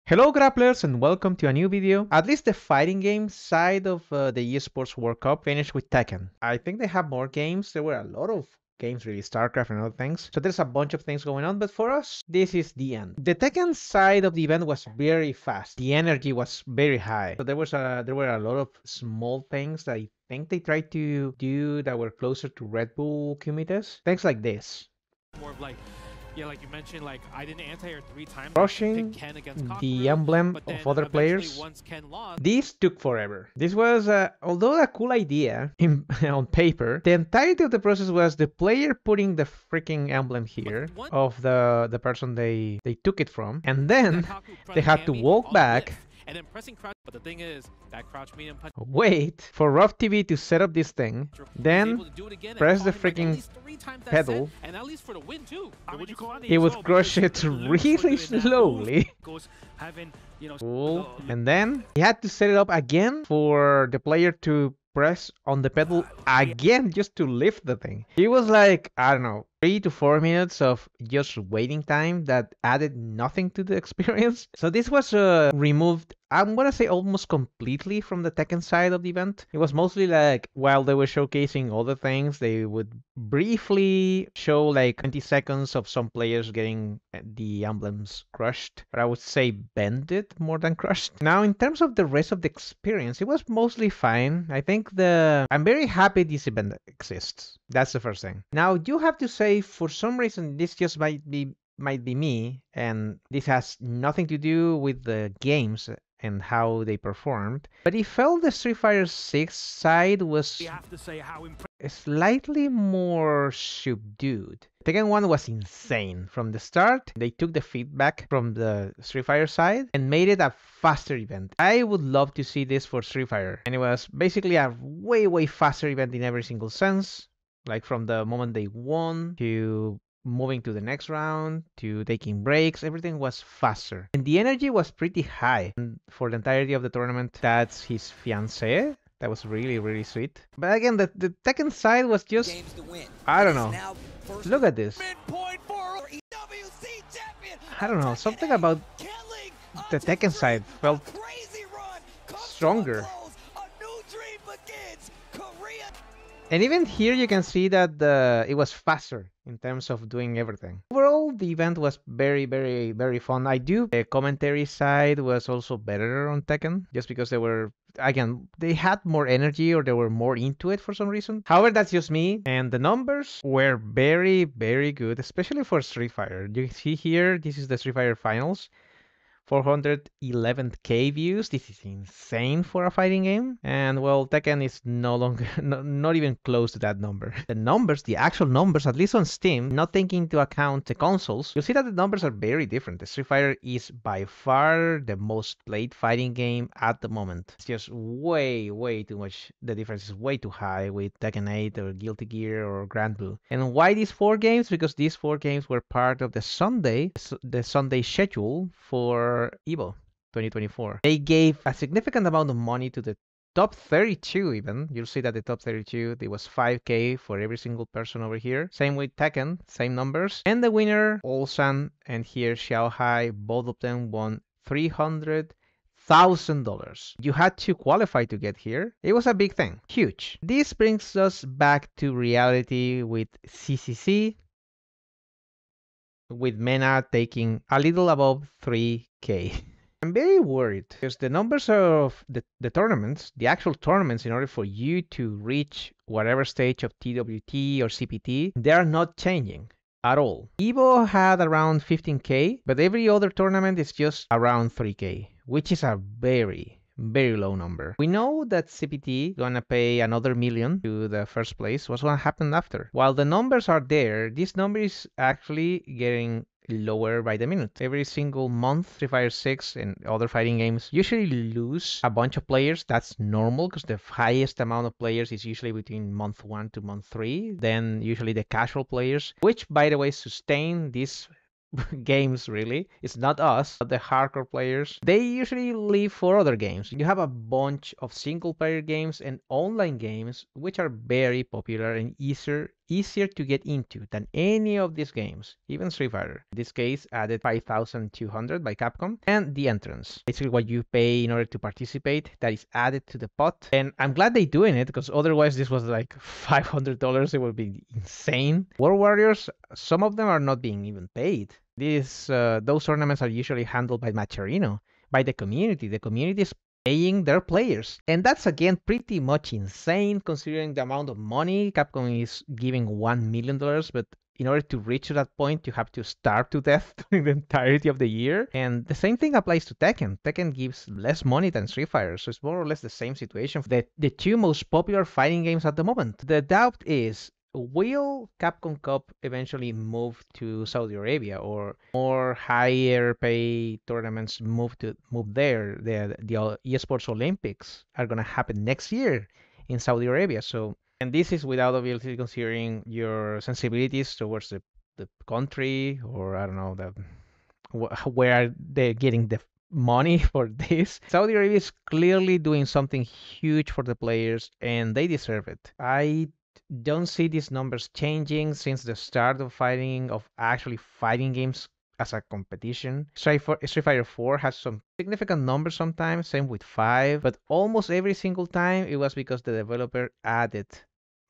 Hello grapplers and welcome to a new video. At least the fighting game side of the esports World Cup finished with Tekken. I think they have more games. There were a lot of games really, StarCraft and other things. So there's a bunch of things going on, but for us, this is the end. The Tekken side of the event was very fast. The energy was very high. So there were a lot of small things that I think they tried to do that were closer to Red Bull Kumites. Things like this. More of like, yeah, like you mentioned, like I didn't anti-air 3 times. Rushing Ken against the emblem of other players. Once Ken lost, this took forever. This was, although a cool idea on paper, the entirety of the process was the player putting the freaking emblem here of the person they took it from, and then they had to walk back and then pressing crouch. But the thing is, that crouch medium punch. Wait for Rough TV to set up this thing, then press the freaking pedal. And at least for the win too. He would crush it really slowly. Cool. And then he had to set it up again for the player to press on the pedal again just to lift the thing. It was like, I don't know, 3 to 4 minutes of just waiting time that added nothing to the experience. So this was removed, I'm gonna say almost completely from the Tekken side of the event. It was mostly like, while they were showcasing other things, they would briefly show like 20 seconds of some players getting the emblems crushed, but I would say bended more than crushed. Now, in terms of the rest of the experience, it was mostly fine. I think I'm very happy this event exists. That's the first thing. Now, you have to say, for some reason, this just might be me, and this has nothing to do with the games and how they performed, but it felt the Street Fighter 6 side was slightly more subdued. Tekken 1 was insane from the start. They took the feedback from the Street Fighter side and made it a faster event. I would love to see this for Street Fighter, and it was basically a way faster event in every single sense, like from the moment they won to moving to the next round, to taking breaks, everything was faster. And the energy was pretty high. And for the entirety of the tournament, that's his fiancée. That was really sweet. But again, the Tekken side was just, I don't know. Look at this. I don't know, something about the Tekken side felt stronger. And even here you can see that it was faster in terms of doing everything. Overall, the event was very fun. The commentary side was also better on Tekken, just because they had more energy, or they were more into it for some reason. However, that's just me, and the numbers were very good, especially for Street Fighter. You see here, this is the Street Fighter finals. 411k views. This is insane for a fighting game. And well, Tekken is no longer, not even close to that number. The actual numbers, at least on Steam, not taking into account the consoles, you'll see that the numbers are very different. The Street Fighter is by far the most played fighting game at the moment. It's just way too much. The difference is way too high with Tekken 8 or Guilty Gear or Grand Blue. And why these 4 games? Because these 4 games were part of the Sunday schedule for EVO 2024. They gave a significant amount of money to the top 32 even. You'll see that the top 32, there was 5k for every single person over here. Same with Tekken, same numbers. And the winner, Ulsan, and here Xiao Hai, both of them won $300,000. You had to qualify to get here. It was a big thing, huge. This brings us back to reality with CCC, with MENA taking a little above 3k. I'm very worried because the numbers of the tournaments, the actual tournaments, in order for you to reach whatever stage of TWT or CPT, they are not changing at all. EVO had around 15k, but every other tournament is just around 3k, which is a very low number. We know that CPT gonna pay another $1 million to the first place. What's gonna happen after? While the numbers are there, this number is actually getting lower by the minute. Every single month, Street Fighter 6 and other fighting games usually lose a bunch of players. That's normal because the highest amount of players is usually between month 1 to month 3. Then usually the casual players, which by the way sustain this games, really. It's not us, but the hardcore players. They usually leave for other games. You have a bunch of single player games and online games, which are very popular and easier easier to get into than any of these games, even Street Fighter. In this case, added 5,200 by Capcom, and the entrance. Basically what you pay in order to participate, that is added to the pot. And I'm glad they're doing it, because otherwise this was like $500. It would be insane. World Warriors, some of them are not being even paid. Those tournaments are usually handled by Matcherino, by the community. The community is paying their players. And that's again pretty much insane considering the amount of money. Capcom is giving $1 million, but in order to reach that point, you have to starve to death during the entirety of the year. And the same thing applies to Tekken. Tekken gives less money than Street Fighter, so it's more or less the same situation for the two most popular fighting games at the moment. The doubt is, will Capcom Cup eventually move to Saudi Arabia, or more higher pay tournaments move there? The eSports Olympics are gonna happen next year in Saudi Arabia. So, and this is without obviously considering your sensibilities towards the country, or I don't know, where are they getting the money for this. Saudi Arabia is clearly doing something huge for the players, and they deserve it. I don't see these numbers changing since the start of actually fighting games as a competition. Street Fighter 4 has some significant numbers sometimes, same with 5, but almost every single time it was because the developer added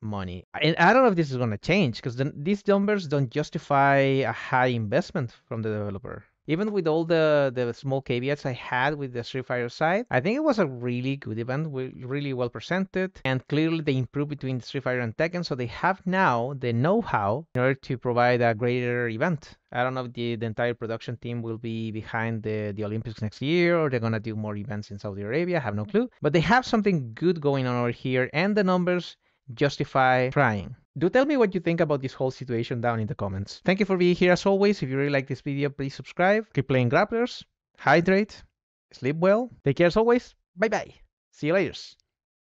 money. And I don't know if this is going to change, because these numbers don't justify a high investment from the developer. Even with all the small caveats I had with the Street Fighter side, I think it was a really good event, really well presented, and clearly they improved between Street Fighter and Tekken, so they have now the know-how in order to provide a greater event. I don't know if the entire production team will be behind the Olympics next year, or they're gonna do more events in Saudi Arabia, I have no clue. But they have something good going on over here, and the numbers justify trying. Do tell me what you think about this whole situation down in the comments. Thank you for being here as always. If you really like this video, please subscribe. Keep playing grapplers. Hydrate. Sleep well. Take care as always. Bye bye. See you later.